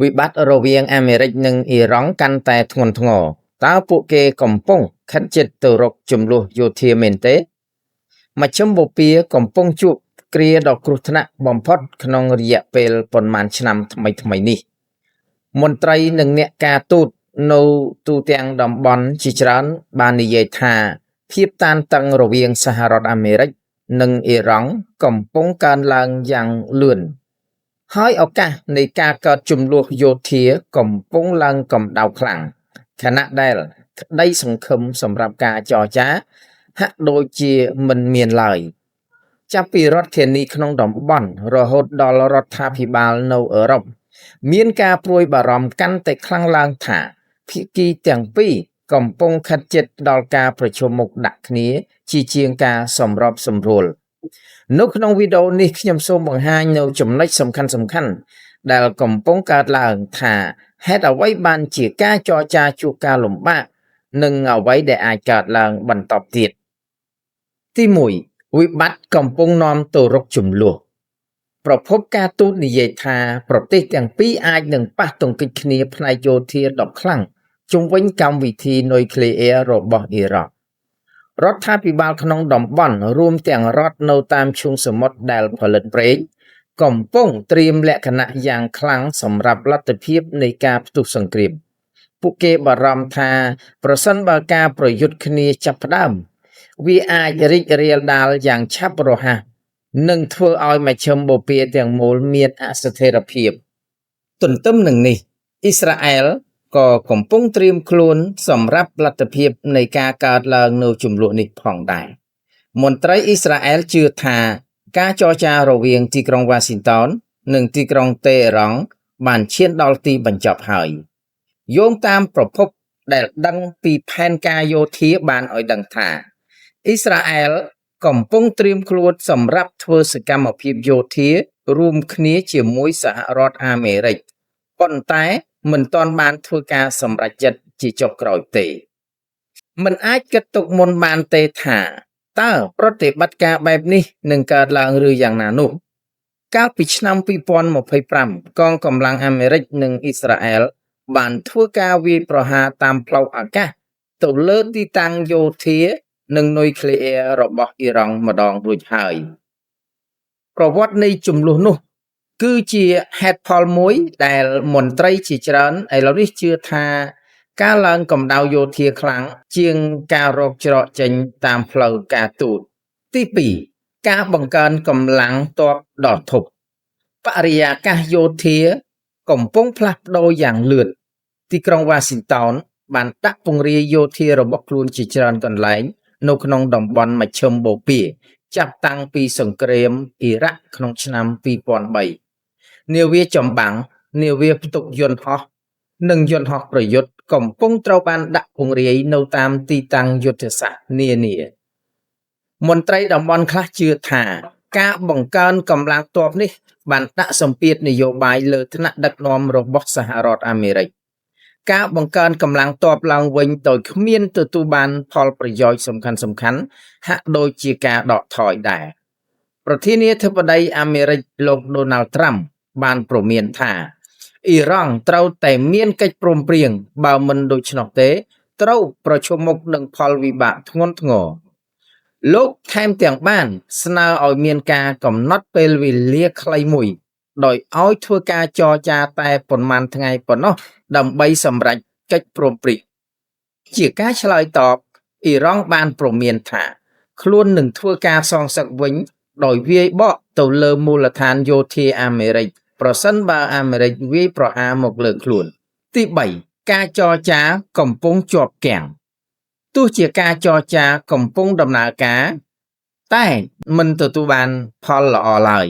វិបត្តិរវាងអាមេរិកនិងអ៊ីរ៉ង់កាន់តែធ្ងន់ធ្ងរតើពួកគេកំពុងខិតជិតទៅរកជម្លោះយោធាមែនទេមជ្ឈមបូព៌ាកំពុងជួបគ្រាដ៏គ្រោះថ្នាក់បំផុតក្នុងរយៈពេលប៉ុន្មានឆ្នាំថ្មីនេះមន្ត្រីនិងអ្នកការទូតនៅទូទាំងតំបន់ជាច្រើនបាននិយាយថាភាពតានតឹងរវាងសហរដ្ឋអាមេរិកនិងអ៊ីរ៉ង់កំពុងកើនឡើងយ៉ាងលឿនហើយឱកាសនៃការកើតជម្លោះយោធាកំពុងឡើងកម្ដៅខ្លាំងខណៈដែលក្តីសង្ឃឹមសម្រាប់ការចរចាហាក់ដូចជាមិនមានឡើយចាប់ពីរដ្ឋធានីក្នុងតំបន់រហូតដល់រដ្ឋាភិបាលនៅអឺរ៉ុបមានការព្រួយបារម្ភកាន់តែខ្លាំងឡើងថាភាគីទាំងពីរកំពុងខិតជិតដល់ការប្រជុំមុខដាក់គ្នាជាងការសម្របសម្រួលនៅក្នុងវីដេអូនេះខ្ញុំសូមបង្ហាញនៅចំណុចសំខាន់ដែលកំពុងកើតឡើងថាហេតុអ្វីបានជាការចរចាជួបការលំបាកនិងអ្វីដែលអាចកើតឡើងបន្តទៀតទី1វិបត្តិកំពុងនាំទៅរកជម្លោះប្រភពការទូតនិយាយថាប្រទេសទាំងពីរអាចនឹងប៉ះទង្គិចគ្នាផ្នែកយោធាដ៏ខ្លាំងជុំវិញកម្មវិធីនុយក្លេអ៊ែររបស់អ៊ីរ៉ង់រដ្ឋាភិបាលក្នុងតំបន់រួមទាំងរដ្ឋនៅតាមឈូងសមុទ្រដែលផលិតប្រេងកំពុងត្រៀមលក្ខណៈយ៉ាងខ្លាំងសម្រាប់លទ្ធភាពនៃការផ្ទុះសង្គ្រាមពួកគេបារម្ភថាប្រសិនបើការប្រយុទ្ធគ្នាចាប់ផ្ដើមវាអាចរីករាលដាលយ៉ាងឆាប់រហ័សនិងធ្វើឲ្យមជ្ឈមបូព៌ាទាំងមូលមានអស្ថិរភាពទន្ទឹមនឹងនេះអ៊ីស្រាអែលក៏កំពុងត្រៀមខ្លួនសម្រាប់លទ្ធភាពនៃការកើតឡើងនូវជម្លោះនេះផងដែរមន្ត្រីអ៊ីស្រាអែលជឿថាការចរចារវាងទីក្រុងវ៉ាស៊ីនតោននិងទីក្រុងតេហឺរ៉ង់បានឈានដល់ទីបញ្ចប់ហើយយោងតាមប្រភពដែលដឹងពីផែនការយោធាបានឲ្យដឹងថាអ៊ីស្រាអែលកំពុងត្រៀមខ្លួនសម្រាប់ធ្វើសកម្មភាពយោធារួមគ្នាជាមួយសហរដ្ឋអាមេរិកប៉ុន្តែមិនទាន់បានធ្វើការសម្រេចចិត្តជាចុងក្រោយទេមិនអាចគិតទុកមុនបានទេថាតើប្រតិបត្តិការបែបនេះនឹងកើតឡើងឬយ៉ាងណានោះកាលពីឆ្នាំ2025កងកម្លាំងអាមេរិកនិងអ៊ីស្រាអែលបានធ្វើការវាយប្រហារតាមផ្លូវអាកាសទៅលើទីតាំងយោធានិងនុយក្លេអ៊ែររបស់អ៊ីរ៉ង់ម្ដងរួចហើយប្រវត្តិនៃជម្លោះនោះគឺជាហេតុផលមួយដែលមន្ត្រីជាច្រើនឥឡូវនេះជឿថាការឡើងកម្ដៅយោធាខ្លាំងជាងការរកច្រកចេញតាមផ្លូវការទូតទី2ការបង្កើនកម្លាំងទ័ពដ៏ធំបរិយាកាសយោធាកំពុងផ្លាស់ប្ដូរយ៉ាងលឿនទីក្រុងវ៉ាស៊ីនតោនបានដាក់ពង្រាយយោធារបស់ខ្លួនជាច្រើនកន្លែងនៅក្នុងតំបន់មជ្ឈមបូព៌ាចាប់តាំងពីសង្គ្រាមអ៊ីរ៉ាក់ក្នុងឆ្នាំ2003នាវាចម្បាំងនាវាផ្ទុកយន្តហោះនិងយន្តហោះប្រយុទ្ធកំពុងត្រូវបានដាក់ពង្រាយនៅតាមទីតាំងយុទ្ធសាស្ត្រនានាមន្ត្រីតំបន់ខ្លះជឿថាការបង្កើនកម្លាំងទ័ពនេះបានដាក់សម្ពាធនយោបាយលើថ្នាក់ដឹកនាំរបស់សហរដ្ឋអាមេរិកការបង្កើនកម្លាំងទ័ពឡើងវិញដោយគ្មានទទួលបានផលប្រយោជន៍សំខាន់ហាក់ដូចជាការដកថយដែរប្រធានាធិបតីអាមេរិកលោកដូណាល់ត្រាំបានព្រមានថាអ៊ីរ៉ង់ត្រូវតែមានកិច្ចព្រមព្រៀងបើមិនដូច្នោះទេត្រូវប្រឈមមុខនឹងផលវិបាកធ្ងន់ធ្ងរលោកថែមទាំងបានស្នើឲ្យមានការកំណត់ពេលវេលាខ្លីមួយដោយឲ្យធ្វើការចរចាតែប៉ុន្មានថ្ងៃប៉ុណ្ណោះដើម្បីសម្រេចកិច្ចព្រមព្រៀងជាការឆ្លើយតបអ៊ីរ៉ង់បានព្រមានថាខ្លួននឹងធ្វើការសងសឹកវិញដោយវាយបកទៅលើមូលដ្ឋានយោធាអាមេរិកប្រសិនបើអាមេរិកវាយប្រហារមកលើខ្លួនទី3ការចរចាកំពុងជាប់គាំងទោះជាការចរចាកំពុងដំណើរការតែមិនទទួលបានផលល្អឡើយ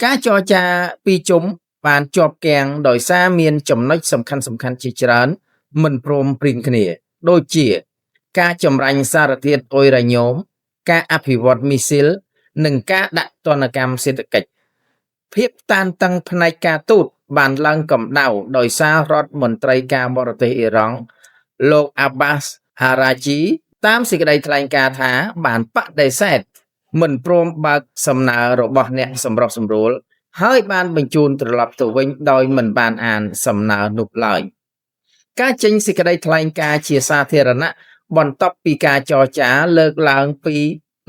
ការចរចាពីរជុំបានជាប់គាំងដោយសារមានចំណុចសំខាន់ជាច្រើនមិនព្រមព្រៀងគ្នាដូចជាការចម្រាញ់សារធាតុអ៊ុយរ៉ាញ៉ូមការអភិវឌ្ឍមីស៊ីលនិងការដាក់ទណ្ឌកម្មសេដ្ឋកិច្ចភាពតានតឹងផ្នែកការទូតបានឡើងកម្ដៅដោយសាររដ្ឋមន្ត្រីការបរទេសអ៊ីរ៉ង់លោកអាបាសហារ៉ាជីតាមសេចក្តីថ្លែងការណ៍ថាបានបដិសេធមិនព្រមបើកសំណើរបស់អ្នកសម្រុះសម្រួល ហើយបានបញ្ជូនត្រឡប់ទៅវិញដោយមិនបានអានសំណើនោះឡើយការចេញសេចក្តីថ្លែងការណ៍ជាសាធារណៈបន្ទាប់ពីការចរចាលើកឡើងពី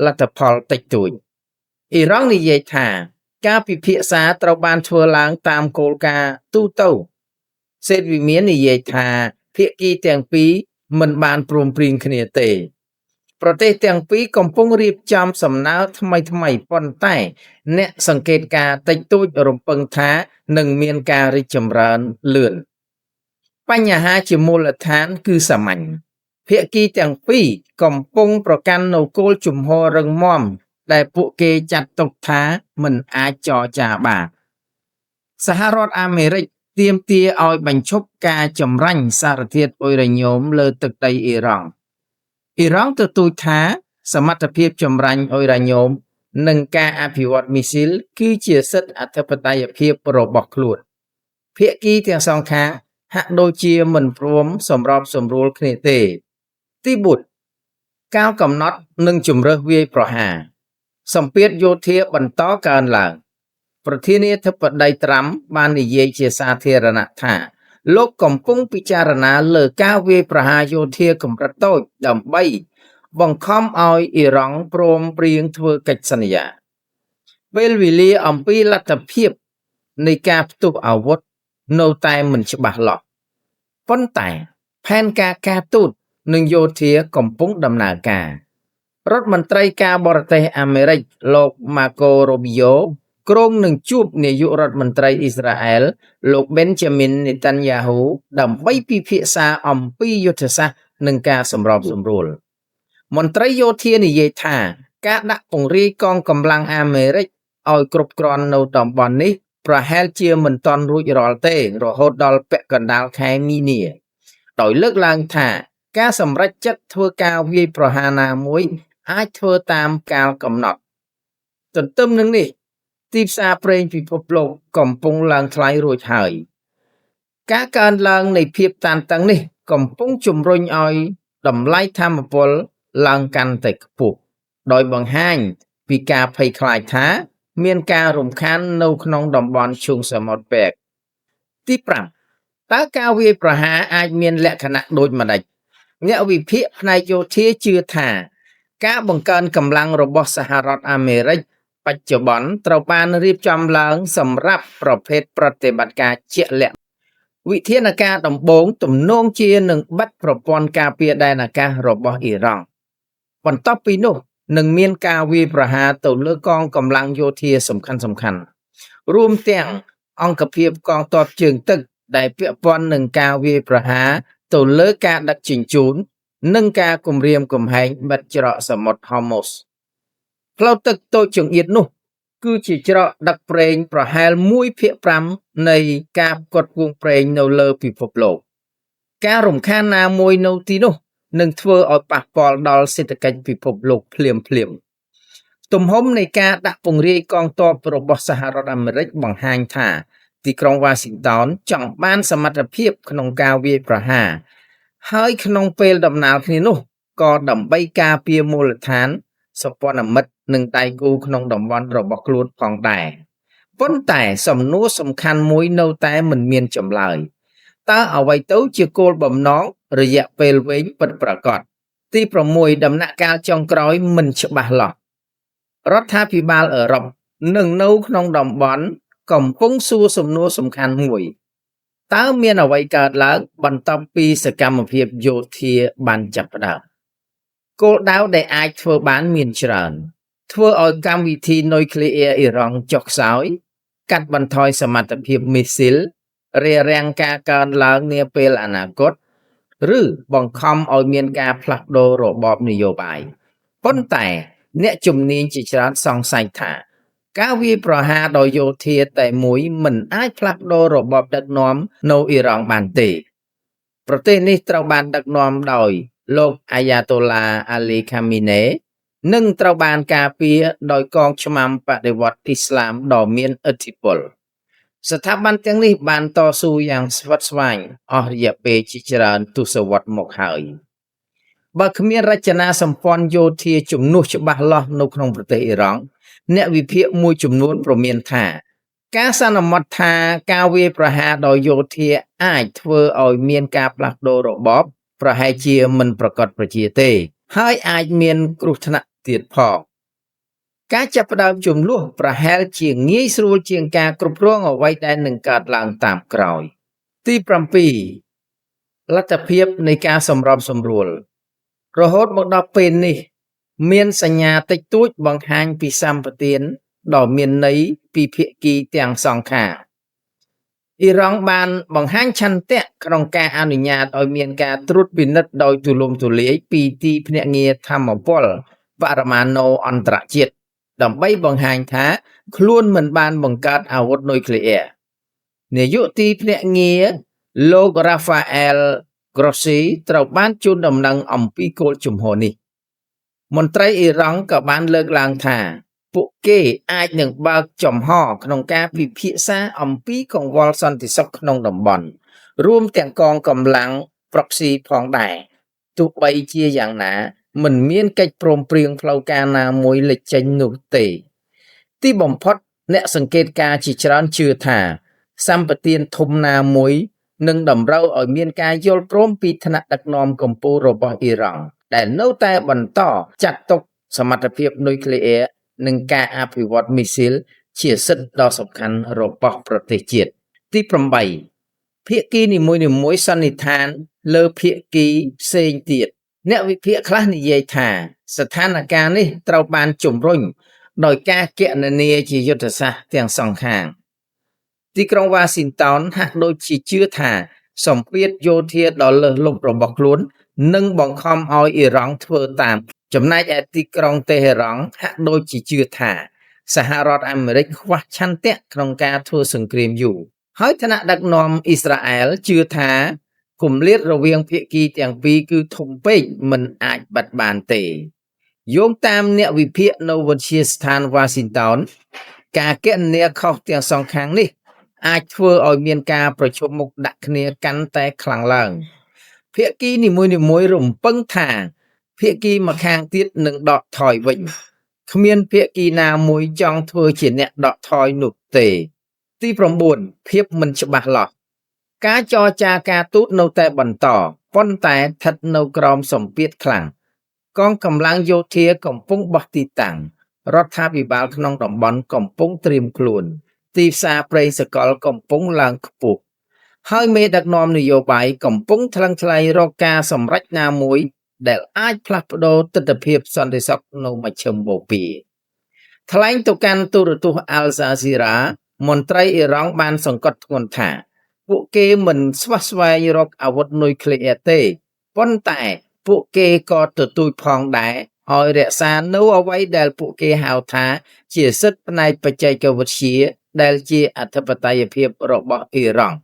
លទ្ធផលតិចតួចអ៊ីរ៉ង់និយាយថាការពិភាក្សាត្រូវបានធ្វើឡើងតាមគោលការណ៍ទូទៅសេតវិមាននិយាយថាភាគីទាំងពីរមិនបានព្រមព្រៀងគ្នាទេប្រទេសទាំងពីរកំពុងរៀបចំសំណើថ្មីប៉ុន្តែអ្នកសង្កេតការណ៍តិចតួចរំពឹងថានឹងមានការរីកចម្រើនលឿនបញ្ហាជាមូលដ្ឋានគឺសាមញ្ញភាគីទាំងពីរកំពុងប្រកាន់នូវគោលជំហររឹងមាំដែលពួកគេចាត់ទុកថាមិនអាចចរចាបានសហរដ្ឋអាមេរិកទាមទារឲ្យបញ្ឈប់ការចម្រាញ់សារធាតុអ៊ុយរ៉ាញ៉ូមលើទឹកដីអ៊ីរ៉ង់អ៊ីរ៉ង់ទទូចថាសមត្ថភាពចម្រាញ់អ៊ុយរ៉ាញ៉ូមនិងការអភិវឌ្ឍមីស៊ីលគឺជាសិទ្ធិអធិបតេយ្យភាពរបស់ខ្លួនភាគីទាំងសងខាងហាក់ដូចជាមិនព្រមសម្របសម្រួលគ្នាទេទី4កាលកំណត់និងជំរើសវាយប្រហារសម្ពាធយោធាបន្តកើនឡើងប្រធានាធិបតីត្រាំបាននិយាយជាសាធារណៈថាលោកកំពុងពិចារណាលើការវាយប្រហារយោធាកម្រិតតូចដើម្បីបង្ខំឲ្យអ៊ីរ៉ង់ព្រមព្រៀងធ្វើកិច្ចសន្យាពេលវេលាអំពីលទ្ធភាពនៃការផ្ទុះអាវុធនៅតែមិនច្បាស់លាស់ប៉ុន្តែផែនការការទូតនិងយោធាកំពុងដំណើរការរដ្ឋមន្ត្រីការបរទេសអាមេរិកលោក Marco Rubio គ្រងនឹងជួបនាយករដ្ឋមន្ត្រីអ៊ីស្រាអែលលោក Benjamin Netanyahu ដើម្បីពិភាក្សាអំពីយុទ្ធសាស្ត្រនិងការសម្របសម្រួលមន្ត្រីយោធានិយាយថាការដាក់ពង្រាយកងកម្លាំងអាមេរិកឲ្យគ្រប់គ្រាន់នៅតំបន់នេះប្រហែលជាមិនទាន់រួចរាល់ទេរហូតដល់ពាក់កណ្ដាលខែមីនាដោយលើកឡើងថាការសម្រេចចិត្តធ្វើការវាយប្រហារណាមួយអាចធ្វើតាមកាលកំណត់ទន្ទឹមនឹងនេះទីផ្សារប្រេងពិភពលោកកំពុងឡើងថ្លៃរួចហើយការកើនឡើងនៃភាពតានតឹងនេះកំពុងជំរុញឲ្យតម្លៃថាមពលឡើងកាន់តែខ្ពស់ដោយបង្ហាញពីការភ័យខ្លាចថាមានការរំខាននៅក្នុងតំបន់ឈូងសមុទ្រប៉ែកទី5តើការវាយប្រហារអាចមានលក្ខណៈដូចម្តេចអ្នកវិភាគផ្នែកយោធាជឿថាការបង្កើនកម្លាំងរបស់សហរដ្ឋអាមេរិកបច្ចុប្បន្នត្រូវបានរៀបចំឡើងសម្រាប់ប្រភេទប្រតិបត្តិការជាក់លាក់វិធានការដំបូងទំនងជានឹងបិទប្រព័ន្ធការពារដែនអាកាសរបស់អ៊ីរ៉ង់បន្ទាប់ពីនោះនឹងមានការវាយប្រហារទៅលើកងកម្លាំងយោធាសំខាន់ៗរួមទាំងអង្គភាពកងទ័ពជើងទឹកដែលពាក់ព័ន្ធនឹងការវាយប្រហារទៅលើការដឹកជញ្ជូននិងការគំរាមកំហែងបិទច្រកសមុទ្រ Hormuz ផ្លូវទឹកតូចចង្អៀតនោះគឺជាច្រកដឹកប្រេងប្រហែល 1/5 នៃការផ្គត់ផ្គង់ប្រេងនៅលើពិភពលោកការរំខានណាមួយនៅទីនោះនឹងធ្វើឲ្យប៉ះពាល់ដល់សេដ្ឋកិច្ចពិភពលោកភ្លាមទំហំនៃការដាក់ពង្រាយកងទ័ពរបស់សហរដ្ឋអាមេរិកបង្ហាញថាទីក្រុងវ៉ាស៊ីនតោនចង់បានសមត្ថភាពក្នុងការវាយប្រហារហើយក្នុងពេលដំណើរគ្នានោះក៏ដើម្បីការពារមូលដ្ឋានសម្ព័ន្ធមិត្តនិងដៃគូក្នុងតំបន់របស់ខ្លួនផងដែរប៉ុន្តែសំណួរសំខាន់មួយនៅតែមិនមានចម្លើយតើអ្វីទៅជាគោលបំណងរយៈពេលវែងពិតប្រាកដទី6ដំណាក់កាលចុងក្រោយមិនច្បាស់លាស់រដ្ឋាភិបាលអឺរ៉ុបនិងនៅក្នុងតំបន់កំពុងសួរសំណួរសំខាន់មួយតើមានអ្វីកើតឡើងបន្ទាប់ពីសកម្មភាពយោធាបានចាប់ផ្ដើមគោលដៅដែលអាចធ្វើបានមានច្រើនធ្វើឲ្យកម្មវិធីនុយក្លេអ៊ែរអ៊ីរ៉ង់ចុះខ្សោយកាត់បន្ថយសមត្ថភាពមីស៊ីលរារាំងការកើនឡើងនាពេលអនាគតឬបង្ខំឲ្យមានការផ្លាស់ប្ដូររបបនយោបាយប៉ុន្តែអ្នកជំនាញជាច្រើនសង្ស័យថាការវាយប្រហារដោយយោធាតែមួយមិនអាចផ្លាស់ប្ដូររបបដឹកនាំនៅអ៊ីរ៉ង់បានទេប្រទេសនេះត្រូវបានដឹកនាំដោយលោកអាយ៉ាតូឡាអាលីខាមីណេនិងត្រូវបានការពារដោយកងឆ្មាំបដិវត្តន៍អ៊ីស្លាមដ៏មានឥទ្ធិពលស្ថាប័នទាំងនេះបានតស៊ូយ៉ាងស្វិតស្វាញអស់រយៈពេលជាច្រើនទសវត្សរ៍មកហើយបើគ្មានរចនាសម្ព័ន្ធយោធាជំនួសច្បាស់លាស់នៅក្នុងប្រទេសអ៊ីរ៉ង់អ្នកវិភាគមួយចំនួនព្រមានថា ការសន្មត់ថាការវាយប្រហារដោយយោធាអាចធ្វើឲ្យមានការផ្លាស់ប្ដូររបបប្រហែលជាមិនប្រកបប្រជាទេហើយអាចមានគ្រោះថ្នាក់ទៀតផងការចាប់ផ្ដើមជំនួសប្រហែលជាងាយស្រួលជាងការគ្រប់គ្រងអ្វីដែលនឹងកើតឡើងតាមក្រោយទី7លទ្ធភាពនៃការសម្របសម្រួលរហូតមកដល់ពេលនេះមានសញ្ញាតិចតួចបង្ហាញពីសម្បទានដ៏មានន័យពីភាគីទាំងសងខាងអ៊ីរ៉ង់បានបង្ហាញឆន្ទៈក្នុងការអនុញ្ញាតឲ្យមានការត្រួតពិនិត្យដោយទូលំទូលាយពីទីភ្នាក់ងារធម្មពលបរមាណូអន្តរជាតិដើម្បីបង្ហាញថាខ្លួនមិនបានបង្កើតអាវុធនុយក្លេអ៊ែរនាយកទីភ្នាក់ងារលោក Rafael Grossi ត្រូវបានជូនដំណឹងអំពីគោលជំហរនេះមន្ត្រីអ៊ីរ៉ង់ក៏បានលើកឡើងថាពួកគេអាចនឹងបើកចំហក្នុងការពិភាក្សាអំពីកង្វល់សន្តិសុខក្នុងតំបន់រួមទាំងកងកម្លាំង proxy ផងដែរទោះបីជាយ៉ាងណាមិនមានកិច្ចព្រមព្រៀងផ្លូវការណាមួយលេចចេញនោះទេទីបំផុតអ្នកសង្កេតការណ៍ជាច្រើនជឿថាសម្បទានធំណាមួយនឹងតម្រូវឲ្យមានការយល់ព្រមពីថ្នាក់ដឹកនាំកម្ពុជារបស់អ៊ីរ៉ង់ដែលនៅតែបន្តចាត់ទុកសមត្ថភាពនុយក្លេអ៊ែរនិងការអភិវឌ្ឍមីស៊ីលជាសិទ្ធិដ៏សំខាន់របស់ប្រទេសជាតិទី8ភាគីនីមួយៗសន្និដ្ឋានលើភាគីផ្សេងទៀតអ្នកវិភាគខ្លះនិយាយថាស្ថានភាពនេះត្រូវបានជំរុញដោយការគណនាជាយុទ្ធសាស្ត្រទាំងសងខាងទីក្រុងវ៉ាស៊ីនតោនហាក់ដូចជាជឿថាសម្ពាធយោធាដ៏លើសលប់របស់ខ្លួននឹងបង្ខំឲ្យអ៊ីរ៉ង់ធ្វើតាមចំណែកឯទីក្រុងតេហេរ៉ង់ហាក់ដូចជាជឿថាសហរដ្ឋអាមេរិកខ្វះឆន្ទៈក្នុងការធ្វើសង្គ្រាមយូរហើយថ្នាក់ដឹកនាំអ៊ីស្រាអែលជឿថាគម្លាតរវាងភាគីទាំងពីរគឺធំពេកមិនអាចបិទបានទេយោងតាមអ្នកវិភាគនៅវិទ្យាស្ថានវ៉ាស៊ីនតោនការគណនាខុសទាំងសងខាងនេះអាចធ្វើឲ្យមានការប្រជុំមុខដាក់គ្នាកាន់តែខ្លាំងឡើងភាគីនីមួយៗរំពឹងថាភាគីម្ខាងទៀតនឹងដកថយវិញគ្មានភាគីណាមួយចង់ធ្វើជាអ្នកដកថយនោះទេទី9ភាពមិនច្បាស់លាស់ការចរចាការទូតនៅតែបន្តប៉ុន្តែស្ថិតនៅក្រោមសម្ពាធខ្លាំងកងកម្លាំងយោធាកំពុងបោះទីតាំងរដ្ឋាភិបាលក្នុងតំបន់កំពុងត្រៀមខ្លួនទីផ្សារប្រេងសកលកំពុងឡើងខ្ពស់ហើយមេដឹកនាំនយោបាយកំពុងថ្លឹងថ្លែងរកការសម្រេចណាមួយដែលអាចផ្លាស់ប្ដូរទិដ្ឋភាពសន្តិសុខនៅមជ្ឈិមបូព៌ាថ្លែងទៅកាន់ទូរទស្សន៍ Al Jazeera មន្ត្រីអ៊ីរ៉ង់បានសង្កត់ធ្ងន់ថាពួកគេមិនស្វះស្វែងរកអាវុធនុយក្លេអ៊ែរទេប៉ុន្តែពួកគេក៏ទទូចផងដែរឲ្យរក្សានៅអ្វីដែលពួកគេហៅថាជាសិទ្ធិផ្នែកបច្ចេកវិទ្យាដែលជាអធិបតេយ្យភាពរបស់អ៊ីរ៉ង់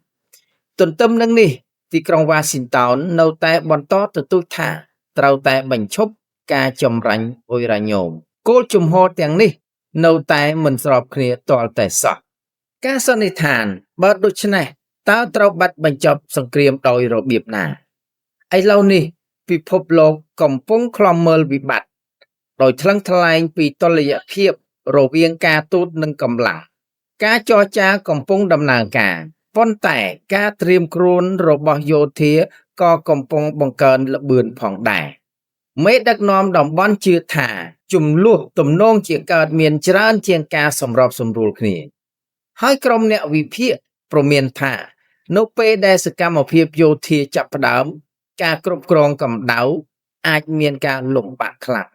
ទន្ទឹមនឹងនេះទីក្រុងវ៉ាស៊ីនតោននៅតែបន្តទទូចថាត្រូវតែបញ្ឈប់ការចម្រាញ់អ៊ុយរ៉ាញ៉ូមគោលជំហរទាំងនេះនៅតែមិនស្របគ្នាទាល់តែសោះការសន្និដ្ឋានបើដូច្នេះតើត្រូវបាត់បញ្ចប់សង្គ្រាមដោយរបៀបណាឥឡូវនេះពិភពលោកកំពុងខ្លំមើលវិបត្តិដោយថ្លឹងថ្លែងពីតុល្យភាពរវាងការទូតនិងកម្លាំងការចរចាកំពុងដំណើរការប៉ុន្តែការត្រៀមខ្លួនរបស់យោធាក៏កំពុងបង្កើនល្បឿនផងដែរមេដឹកនាំតំបន់ជឿថាជំលោះទំនងជាកើតមានច្រើនជាងការសម្របសម្រួលគ្នាហើយក្រុមអ្នកវិភាគព្រមានថានៅពេលដែលសកម្មភាពយោធាចាប់ផ្ដើមការគ្រប់គ្រងកម្ដៅអាចមានការលំបាកខ្លាំង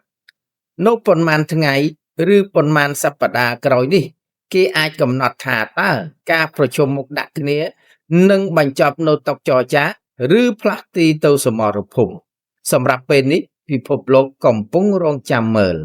នៅប៉ុន្មានថ្ងៃឬប៉ុន្មានសប្តាហ៍ក្រោយនេះគេអាចកំណត់ថាតើការប្រជុំមុខដាក់គ្នានឹងបញ្ចប់នៅតុចរចាឬផ្លាស់ទីទៅសមរភូមិសម្រាប់ពេលនេះពិភពលោកកំពុងរងចាំមើល